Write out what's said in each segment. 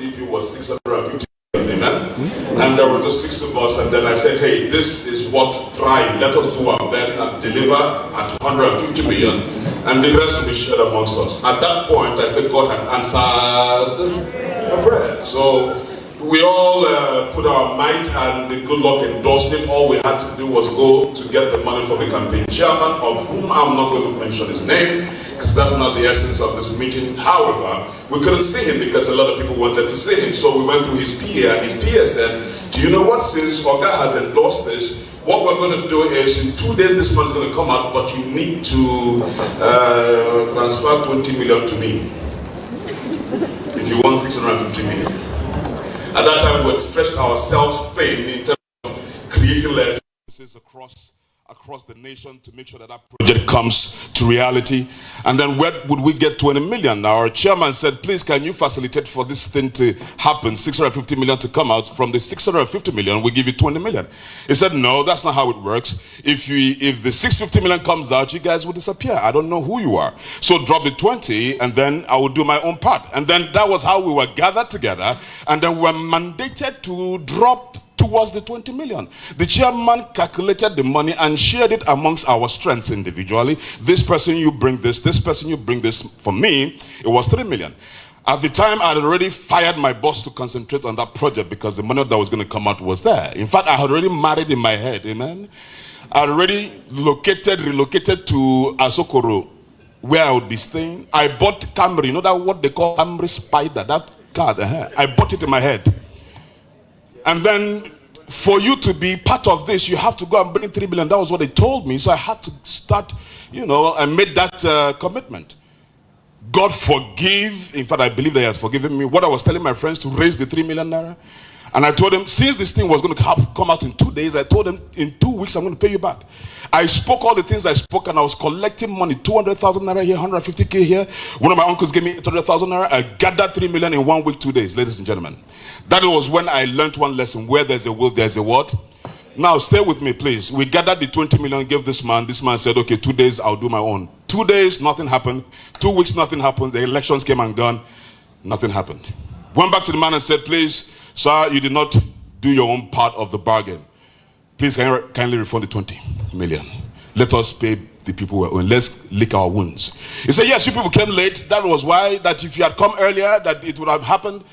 ODP was 650 million, amen? And there were just 6 of us, and then I said, hey, this is what, let us do our best and deliver at 150 million, and the rest will be shared amongst us. At that point, I said God had answered a prayer. So we all put our might, and the good luck endorsed him. All we had to do was go to get the money from the campaign chairman, of whom I'm not going to mention his name, because that's not the essence of this meeting. However, we couldn't see him because a lot of people wanted to see him. So we went through his PA, and his PA said, do you know what, since Oga has endorsed this, what we're going to do is in 2 days this money is going to come out, but you need to transfer 20 million to me if you want 650 million. At that time, we had stretched ourselves thin in terms of creating services across the nation to make sure that project comes to reality. And then where would we get 20 million? Now, our chairman said, please, can you facilitate for this thing to happen, 650 million to come out? From the 650 million, we give you 20 million. He said, no, that's not how it works. If the 650 million comes out, you guys will disappear. I don't know who you are. So drop the 20, and then I will do my own part. And then that was how we were gathered together, and then we were mandated to drop towards the 20 million. The chairman calculated the money and shared it amongst our strengths individually. This person, you bring this person, you bring this. For me, it was 3 million. At the time, I had already fired my boss to concentrate on that project because the money that was going to come out was there. In fact, I had already married in my head, amen. I had already relocated to Asokoro, where I would be staying. I bought Camry, you know that what they call Camry Spider, that car, I bought it in my head. And then for you to be part of this, you have to go and bring 3 million. That was what they told me. So I had to start, I made that commitment. God forgive. In fact, I believe that he has forgiven me. What I was telling my friends to raise the 3 million naira. And I told them, since this thing was going to come out in 2 days, I told them in 2 weeks, I'm going to pay you back. I spoke all the things I spoke, and I was collecting money, 200,000 naira here, 150K here. One of my uncles gave me 800,000 naira. I gathered 3 million in 1 week, 2 days, ladies and gentlemen. That was when I learned one lesson. Where there's a will, there's a what? Now, stay with me, please. We gathered the 20 million, gave this man. This man said, okay, 2 days, I'll do my own. 2 days, nothing happened. 2 weeks, nothing happened. The elections came and gone. Nothing happened. Went back to the man and said, please, sir, you did not do your own part of the bargain. Please, can you kindly refund the 20 million? Let us pay the people we're owing. Let's lick our wounds. He said, yes, you people came late. That was why, that if you had come earlier, that it would have happened.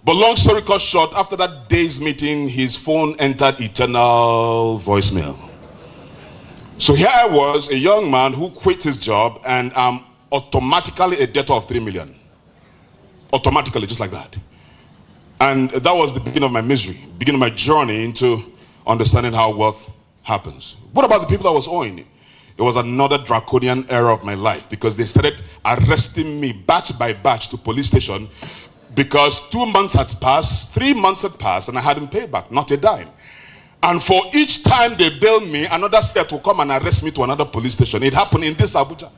But long story cut short, after that day's meeting, his phone entered eternal voicemail. So here I was, a young man who quit his job, and I'm automatically a debtor of 3 million. Automatically, just like that. And that was the beginning of my misery, beginning of my journey into understanding how wealth happens. What about the people that was owing? It was another draconian era of my life, because they started arresting me batch by batch to police station, because 2 months had passed, 3 months had passed, and I hadn't paid back, not a dime. And for each time they bailed me, another set will come and arrest me to another police station. It happened in this Abuja.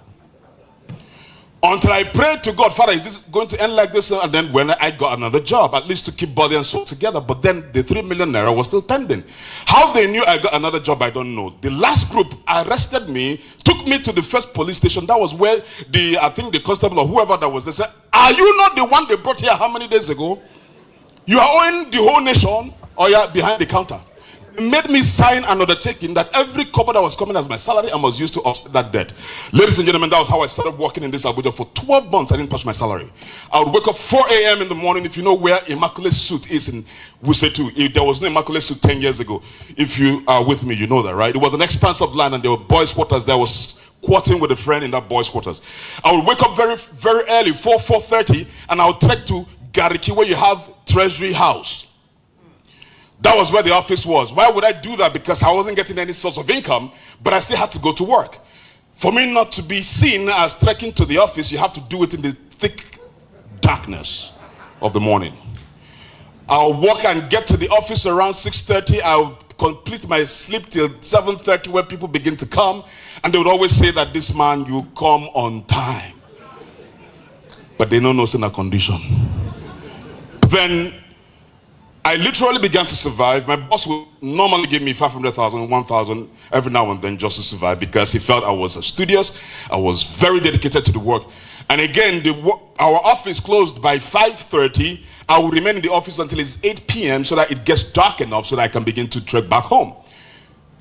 Until I prayed to God, Father, is this going to end like this? And then when I got another job, at least to keep body and soul together. But then the 3 million naira was still pending. How they knew I got another job, I don't know. The last group arrested me, took me to the first police station. That was where I think the constable or whoever that was there said, are you not the one they brought here how many days ago? You are owing the whole nation, or you are behind the counter. Made me sign an undertaking that every kobo that was coming as my salary, I must use to offset that debt. Ladies and gentlemen, that was how I started working in this Abuja. For 12 months, I didn't touch my salary. I would wake up 4 a.m. in the morning. If you know where Immaculate Suit is in Wuse 2, there was no Immaculate Suit 10 years ago. If you are with me, you know that, right? It was an expanse of land, and there were boys' quarters. There was quartering with a friend in that boys' quarters. I would wake up very, very early, 4:30, and I would trek to Gariki, where you have Treasury House. That was where the office was. Why would I do that? Because I wasn't getting any source of income, but I still had to go to work. For me not to be seen as trekking to the office, you have to do it in the thick darkness of the morning. I'll walk and get to the office around 6:30. I'll complete my sleep till 7:30, where people begin to come, and they would always say that this man, you come on time. But they don't know it's in a condition. Then I literally began to survive. My boss would normally give me 500,000, 1,000 every now and then just to survive, because he felt I was studious. I was very dedicated to the work. And again, our office closed by 5:30, I will remain in the office until it's 8 p.m. so that it gets dark enough so that I can begin to trek back home.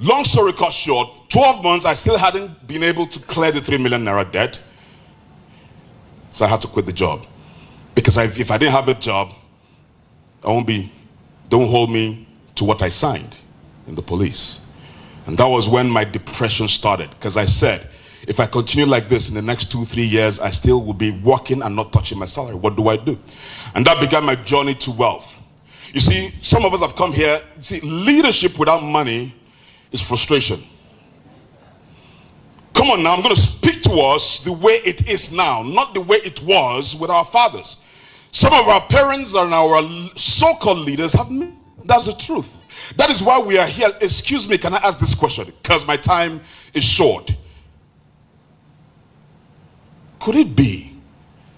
Long story cut short, 12 months, I still hadn't been able to clear the 3 million naira debt. So I had to quit the job. Because if I didn't have a job, don't hold me to what I signed in the police. And that was when my depression started. Because I said, if I continue like this in the next 2-3 years, I still will be working and not touching my salary. What do I do? And that began my journey to wealth. You see, some of us have come here. See, leadership without money is frustration. Come on now, I'm going to speak to us the way it is now, not the way it was with our fathers. Some of our parents and our so-called leaders that's the truth. That is why we are here. Excuse me, can I ask this question? Because my time is short. Could it be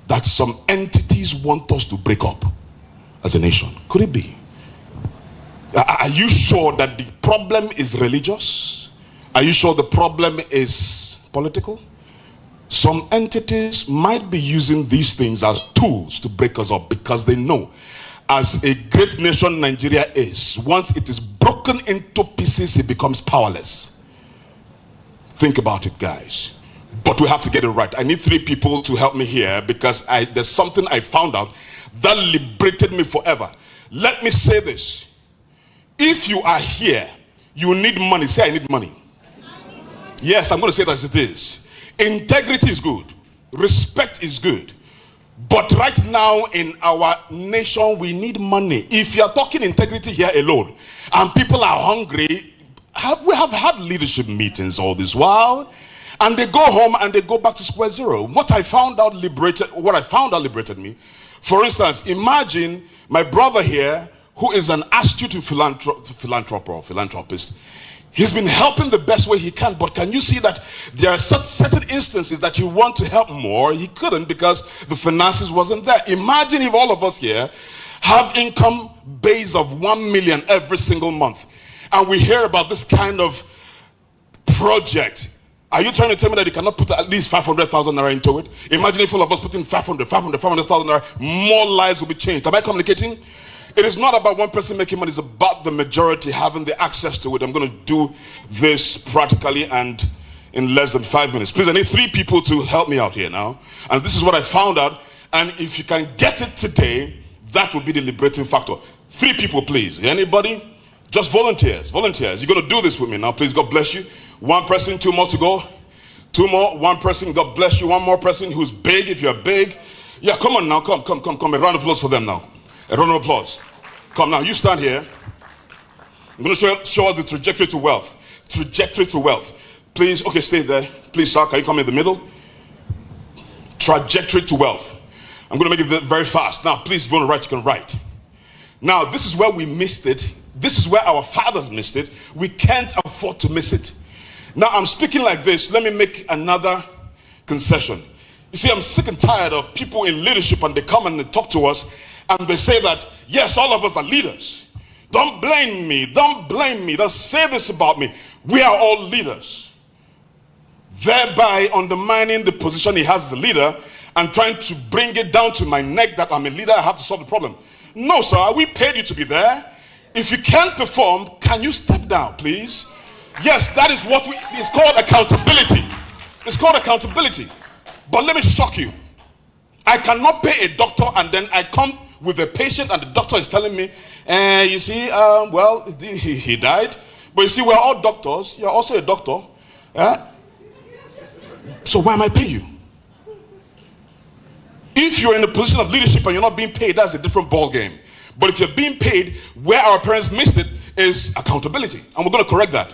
that some entities want us to break up as a nation? Could it be? Are you sure that the problem is religious? Are you sure the problem is political? Some entities might be using these things as tools to break us up because they know, as a great nation Nigeria is, once it is broken into pieces, it becomes powerless. Think about it, guys. But we have to get it right. I need 3 people to help me here because there's something I found out that liberated me forever. Let me say this. If you are here, you need money. Say, I need money. Yes, I'm going to say it as it is. Integrity is good. Respect is good. But right now in our nation, we need money. If you are talking integrity here alone, and people are hungry, we have had leadership meetings all this while, and they go home and they go back to square zero. What I found out liberated me. For instance, imagine my brother here, who is an astute philanthropist. He's been helping the best way he can, but can you see that there are certain instances that you want to help more, he couldn't because the finances wasn't there. Imagine if all of us here have income base of 1 million every single month, and we hear about this kind of project. Are you trying to tell me that you cannot put at least 500,000 naira into it? Imagine if all of us put in 500,000 naira, more lives will be changed. Am I communicating? It is not about one person making money, it's about the majority having the access to it. I'm going to do this practically and in less than 5 minutes. Please, I need 3 people to help me out here now. And this is what I found out. And if you can get it today, that will be the liberating factor. 3 people, please. Anybody? Just volunteers. Volunteers. You're going to do this with me now. Please, God bless you. 1 person, 2 more to go. 2 more. 1 person, God bless you. 1 more person who's big, if you're big. Yeah, come on now. Come. A round of applause for them now. A round of applause. Come now, you stand here. I'm going to show us the trajectory to wealth. Trajectory to wealth. Please, okay, stay there. Please, sir, can you come in the middle? Trajectory to wealth. I'm going to make it very fast. Now, please, if you want to write, you can write. Now, this is where we missed it. This is where our fathers missed it. We can't afford to miss it. Now, I'm speaking like this. Let me make another concession. You see, I'm sick and tired of people in leadership, and they come and they talk to us, and they say that, yes, all of us are leaders. Don't blame me. Don't blame me. Don't say this about me. We are all leaders. Thereby undermining the position he has as a leader and trying to bring it down to my neck that I'm a leader, I have to solve the problem. No, sir, we paid you to be there. If you can't perform, can you step down, please? Yes, that is what it's called accountability. It's called accountability. But let me shock you. I cannot pay a doctor and then I come with a patient and the doctor is telling me, you see, well, he died. But you see, we're all doctors. You're also a doctor. So why am I paying you? If you're in a position of leadership and you're not being paid, that's a different ball game. But if you're being paid, where our parents missed it is accountability. And we're going to correct that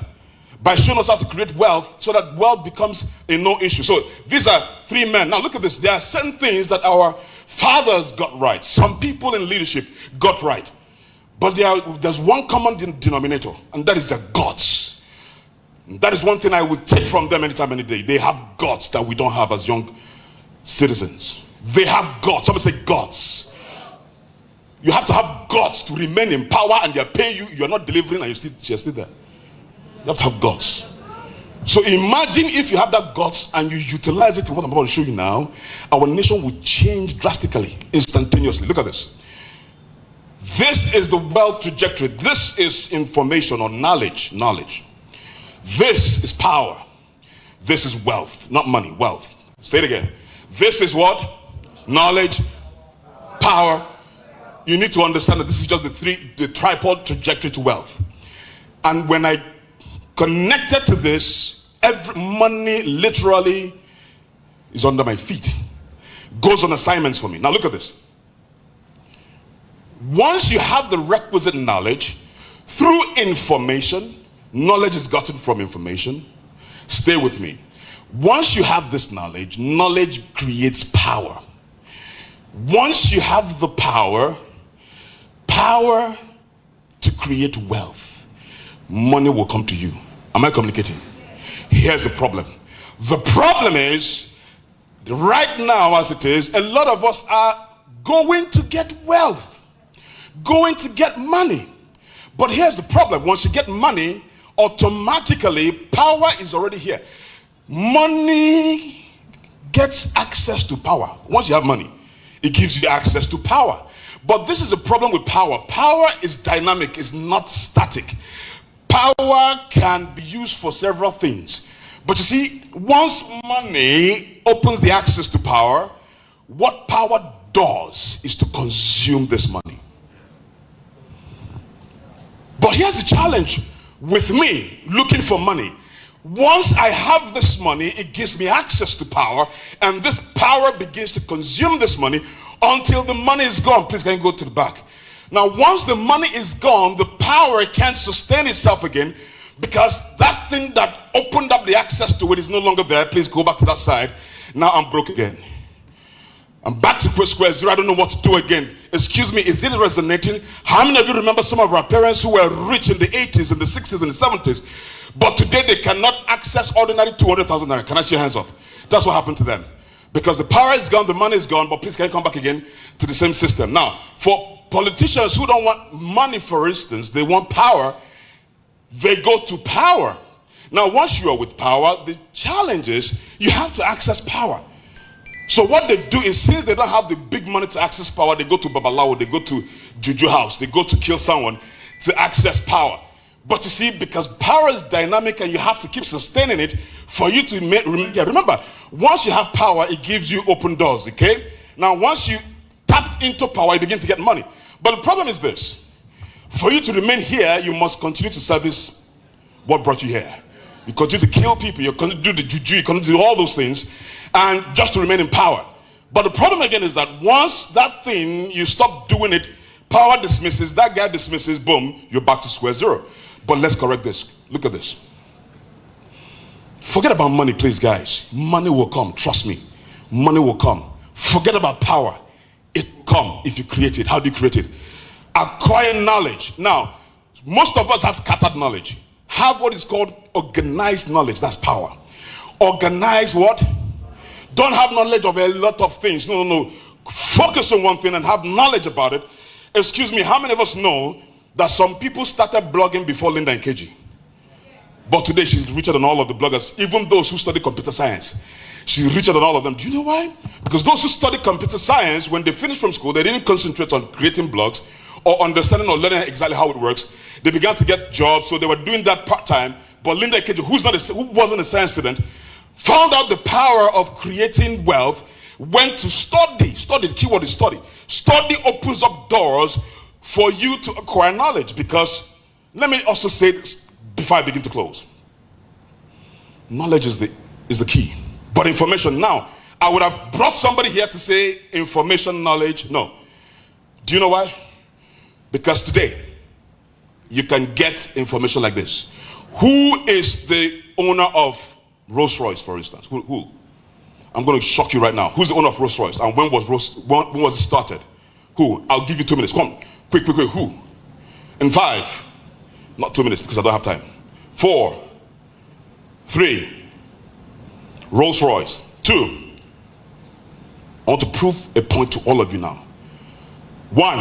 by showing us how to create wealth so that wealth becomes a no issue. So these are 3 men. Now look at this. There are certain things that our fathers got right. Some people in leadership got right. But there's one common denominator, and that is their guts. That is one thing I would take from them anytime, any day. They have guts that we don't have as young citizens. They have guts. Somebody say guts. You have to have guts to remain in power, and they pay you. You're not delivering, and you're still there. You have to have guts. So imagine if you have that guts and you utilize it in what I'm about to show you now, our nation will change drastically, instantaneously. Look at this. This is the wealth trajectory. This is information or knowledge. This is power. This is wealth, not money, wealth. Say it again. This is what? Knowledge, power. You need to understand that this is just the tripod trajectory to wealth. And when I connected to this, every money literally is under my feet. Goes on assignments for me. Now look at this. Once you have the requisite knowledge, through information, knowledge is gotten from information. Stay with me. Once you have this knowledge, knowledge creates power. Once you have the power to create wealth, money will come to you. Am I communicating? Here's the problem. The problem is, right now as it is, a lot of us are going to get wealth, going to get money. But here's the problem. Once you get money, automatically power is already here. Money gets access to power. Once you have money, it gives you access to power. But this is the problem with power. Power is dynamic, it's not static. Power can be used for several things. But you see, once money opens the access to power, what power does is to consume this money. But here's the challenge with me looking for money. Once I have this money, it gives me access to power, and this power begins to consume this money until the money is gone. Please, can you go to the back? Now, once the money is gone, the power can't sustain itself again, because that thing that opened up the access to it is no longer there. Please go back to that side. Now I'm broke again. I'm back to square zero. I don't know what to do again. Excuse me, is it resonating? How many of you remember some of our parents who were rich in the 80s, in the 60s, and the 70s, but today they cannot access ordinary 200,000 naira? Can I see your hands up? That's what happened to them. Because the power is gone, the money is gone, but please can you come back again to the same system? Now, for politicians who don't want money, for instance, they want power, they go to power. Now, once you are with power, the challenge is you have to access power. So what they do is, since they don't have the big money to access power, they go to Babalawo, they go to Juju house, they go to kill someone to access power. But you see, because power is dynamic and you have to keep sustaining it for you to remember, once you have power, it gives you open doors, okay? Now, once you tapped into power, you begin to get money. But the problem is this. For you to remain here, you must continue to service what brought you here. You continue to kill people, you continue to do the juju, you continue to do all those things, and just to remain in power. But the problem again is that once that thing, you stop doing it, power dismisses, that guy dismisses, boom, you're back to square zero. But let's correct this. Look at this. Forget about money, please, guys. Money will come, trust me. Money will come. Forget about power. It will come if you create it. How do you create it? Acquire knowledge. Now, most of us have scattered knowledge. Have what is called organized knowledge. That's power. Organize what? Don't have knowledge of a lot of things. No. Focus on one thing and have knowledge about it. Excuse me, how many of us know that some people started blogging before Linda and KG? But today she's richer than all of the bloggers, even those who study computer science. She's richer than all of them. Do you know why? Because those who study computer science, when they finish from school, they didn't concentrate on creating blogs or understanding or learning exactly how it works. They began to get jobs, so they were doing that part-time. But Linda and KG, who wasn't a science student, found out the power of creating wealth, went to study. The keyword is study. Study opens up doors for you to acquire knowledge, because let me also say this before I begin to close. Knowledge is the key. But information, now, I would have brought somebody here to say information, knowledge. No. Do you know why? Because today, you can get information like this. Who is the owner of Rolls Royce, for instance? Who? I'm going to shock you right now. Who's the owner of Rolls Royce? And when was it started? Who? I'll give you 2 minutes. Come on. Quick. Who? In 5. Not 2 minutes because I don't have time. 4. 3. Rolls Royce. 2. I want to prove a point to all of you now. 1.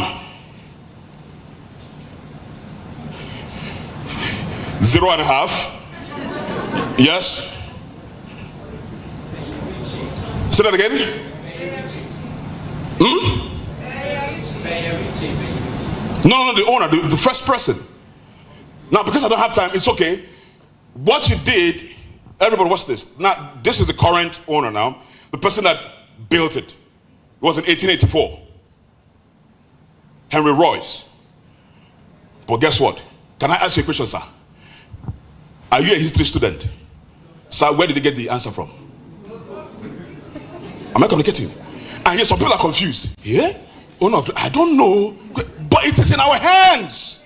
0.5. Yes. Say that again. No, the owner, the first person. Now, because I don't have time, it's okay. What you did, everybody watch this. Now, this is the current owner now. The person that built it. It was in 1884. Henry Royce. But guess what? Can I ask you a question, sir? Are you a history student? Sir, where did you get the answer from? Am I communicating? And yet some people are confused. Yeah? Oh no, I don't know. But it is in our hands.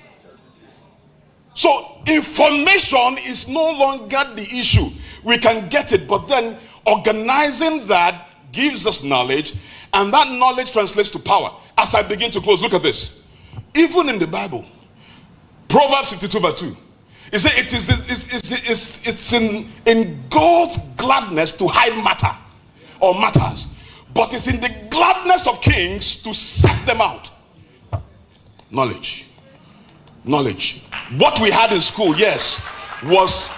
So information is no longer the issue. We can get it, but then organizing that gives us knowledge, and that knowledge translates to power. As I begin to close, look at this. Even in the Bible, Proverbs 52 verse 2, it says it's in God's gladness to hide matter or matters, but it's in the gladness of kings to set them out. Knowledge. What we had in school, yes, was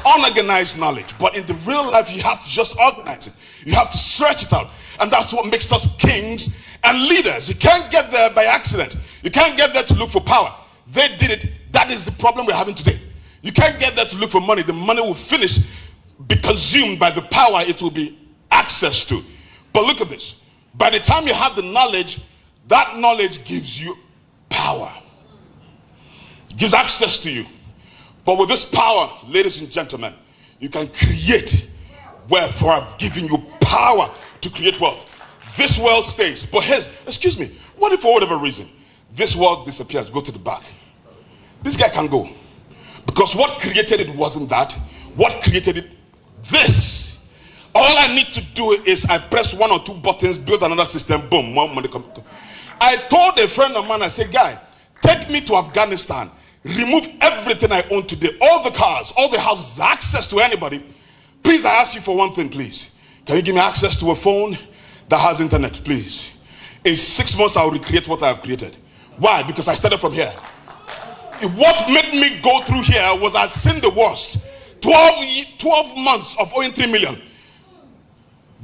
unorganized knowledge, but in the real life you have to just organize it. You have to stretch it out, and that's what makes us kings and leaders. You can't get there by accident. You can't get there to look for power. They did it. That is the problem we're having today. You can't get there to look for money. The money will be consumed by the power it will be access to. But look at this. By the time you have the knowledge, that knowledge gives you power. It gives access to you. But with this power, ladies and gentlemen, you can create wealth, for I've given you power to create wealth. This world stays. But here's, excuse me, what if for whatever reason, this world disappears, go to the back? This guy can go. Because what created it wasn't that. What created it? This. All I need to do is I press one or two buttons, build another system, boom, more money comes. I told a friend of mine, I said, guy, take me to Afghanistan, remove everything I own today, all the cars, all the houses, access to anybody. Please, I ask you for one thing, please. Can you give me access to a phone that has internet, please? In 6 months, I'll recreate what I have created. Why? Because I started from here. What made me go through here was I'd seen the worst. 12 months of owing 3 million.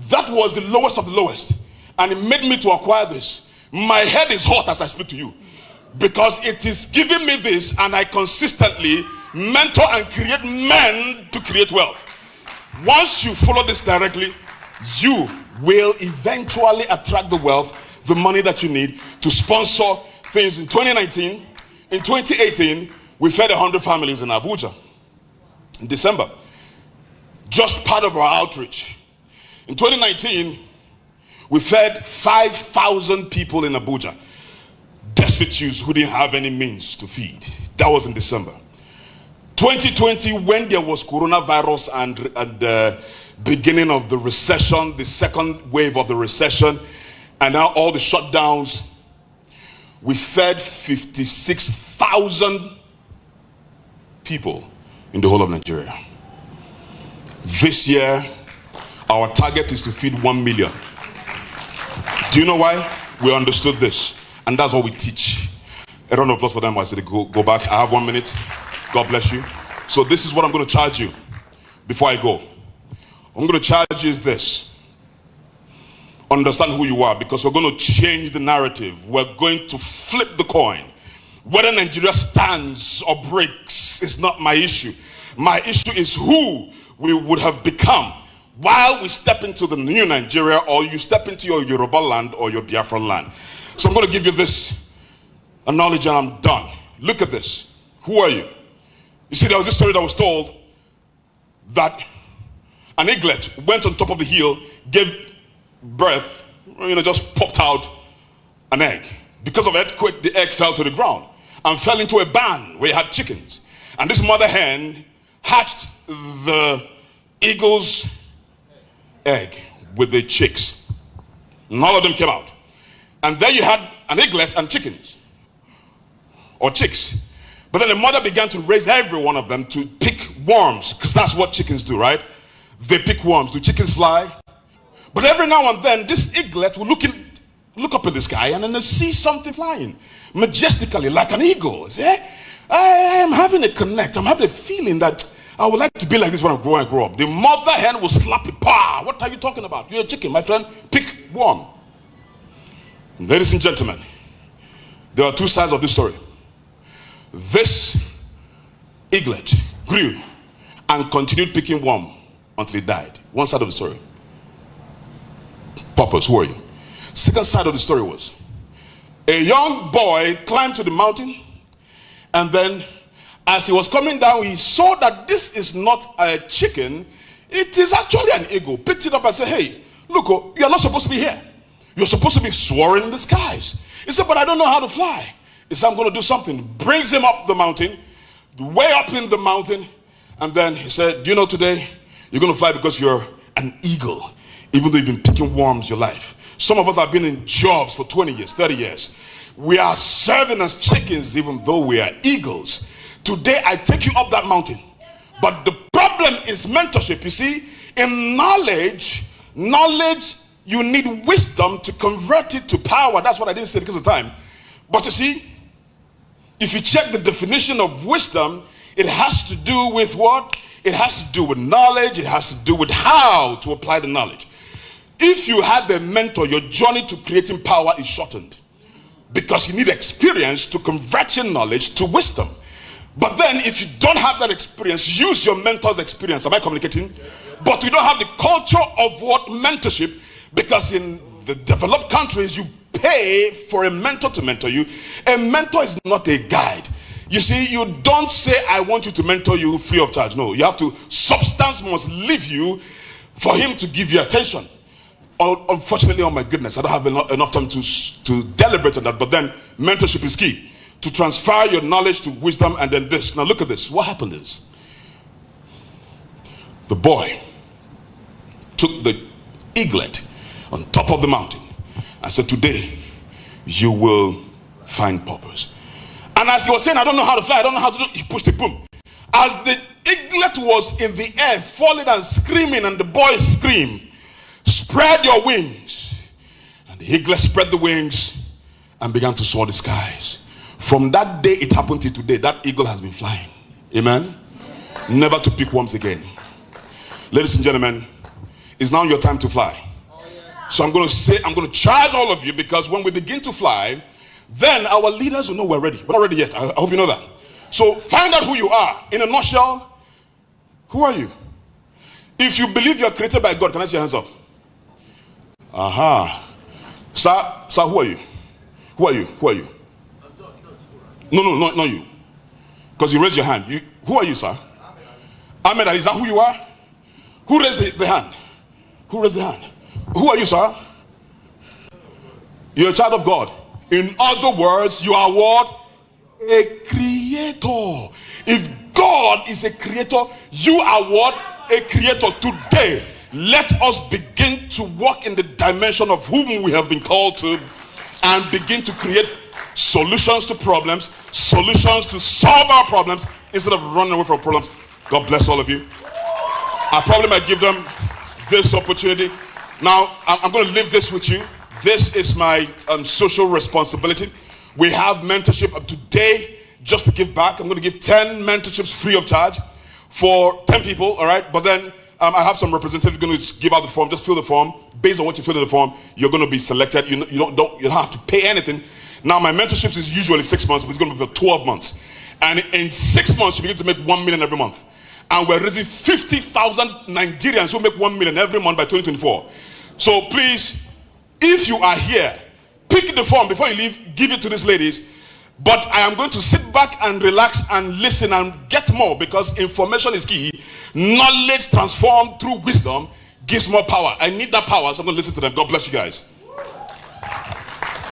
That was the lowest of the lowest. And it made me to acquire this. My head is hot as I speak to you, because it is giving me this, and I consistently mentor and create men to create wealth. Once you follow this directly, you will eventually attract the wealth, the money that you need to sponsor things. In 2019, in 2018, we fed 100 families in Abuja. In December, just part of our outreach. In 2019, we fed 5,000 people in Abuja, destitutes who didn't have any means to feed. That was in December. 2020, when there was coronavirus and the beginning of the recession, the second wave of the recession, and now all the shutdowns, we fed 56,000 people in the whole of Nigeria. This year, our target is to feed 1 million. Do you know why? We understood this, and that's what we teach. A round of applause for them as they go back. I have 1 minute. God bless you. So this is what I'm going to charge you before I go. I'm going to charge you is this. Understand who you are, because we're going to change the narrative. We're going to flip the coin. Whether Nigeria stands or breaks is not my issue. My issue is who we would have become while we step into the new Nigeria, or you step into your Yoruba land or your Biafran land. So I'm going to give you this knowledge and I'm done. Look at this. Who are you? You see, there was this story that was told that an eaglet went on top of the hill, gave birth, just popped out an egg. Because of earthquake, the egg fell to the ground and fell into a barn where it had chickens. And this mother hen hatched the eagle's egg with the chicks. And all of them came out. And there you had an eaglet and chickens, or chicks. But then the mother began to raise every one of them to pick worms, because that's what chickens do, right? They pick worms. Do chickens fly? But every now and then, this eaglet will look up at the sky and then they see something flying majestically like an eagle. Say, I am having a connect. I'm having a feeling that I would like to be like this when I grow up. The mother hen will slap it. Pa! What are you talking about? You're a chicken, my friend. Pick worm. Ladies and gentlemen, there are two sides of this story. This eaglet grew and continued picking worm until it died. One side of the story. Purpose, who are you? Second side of the story was a young boy climbed to the mountain, and then as he was coming down, he saw that this is not a chicken, it is actually an eagle. Picked it up and said, hey, look, oh, you're not supposed to be here. You're supposed to be soaring in the skies. He said, but I don't know how to fly. He said, I'm going to do something. Brings him up the mountain, way up in the mountain, and then he said, do you know today, you're going to fly because you're an eagle, even though you've been picking worms your life. Some of us have been in jobs for 20 years, 30 years. We are serving as chickens even though we are eagles. Today I take you up that mountain. But the problem is mentorship. You see, in knowledge, you need wisdom to convert it to power. That's what I didn't say because of time. But you see, if you check the definition of wisdom, it has to do with what? It has to do with knowledge. It has to do with how to apply the knowledge. If you have a mentor, your journey to creating power is shortened because you need experience to convert your knowledge to wisdom. But then if you don't have that experience, use your mentor's experience. Am I communicating? But we don't have the culture of what mentorship, because in the developed countries you pay for a mentor to mentor you. A mentor is not a guide. You see, you don't say I want you to mentor you free of charge. No, you have to, substance must leave you for him to give you attention. Unfortunately, oh my goodness, I don't have enough time to deliberate on that. But then mentorship is key to transfer your knowledge to wisdom. And then this, now look at this. What happened is the boy took the eaglet on top of the mountain and said, today you will find purpose. And as he was saying, I don't know how to fly, I don't know how to do it, he pushed it, boom. As the eaglet was in the air falling and screaming, and the boy screamed, spread your wings. And the eaglet spread the wings and began to soar the skies. From that day it happened to today, that eagle has been flying. Amen. Never to pick worms again. Ladies and gentlemen, it's now your time to fly. So I'm going to charge all of you, because when we begin to fly, then our leaders will know we're ready. We're not ready yet. I hope you know that. So find out who you are. In a nutshell, who are you? If you believe you're created by God, can I see your hands up? Aha. Sir, who are you? Who are you? Who are you? No, not you. Because you raised your hand. Who are you, sir? Ahmed, is that who you are? Who raised the hand? Who raised the hand? Who are you, sir? You're a child of God. In other words, you are what? A creator. If God is a creator, you are what? A creator. Today, let us begin to walk in the dimension of whom we have been called to, and begin to create solutions to problems, solutions to solve our problems instead of running away from problems. God bless all of you. I probably might give them this opportunity. Now, I'm going to leave this with you. This is my social responsibility. We have mentorship today. Just to give back, I'm going to give 10 mentorships free of charge for 10 people, all right? But then I have some representatives going to give out the form. Just fill the form. Based on what you fill in the form, you're going to be selected. You don't have to pay anything. Now, my mentorships is usually 6 months, but it's going to be for 12 months. And in 6 months, you begin to make 1 million every month. And we're raising 50,000 Nigerians who make 1 million every month by 2024. So please, if you are here, pick the form before you leave, give it to these ladies. But I am going to sit back and relax and listen and get more, because information is key. Knowledge transformed through wisdom gives more power. I need that power, so I'm going to listen to them. God bless you guys.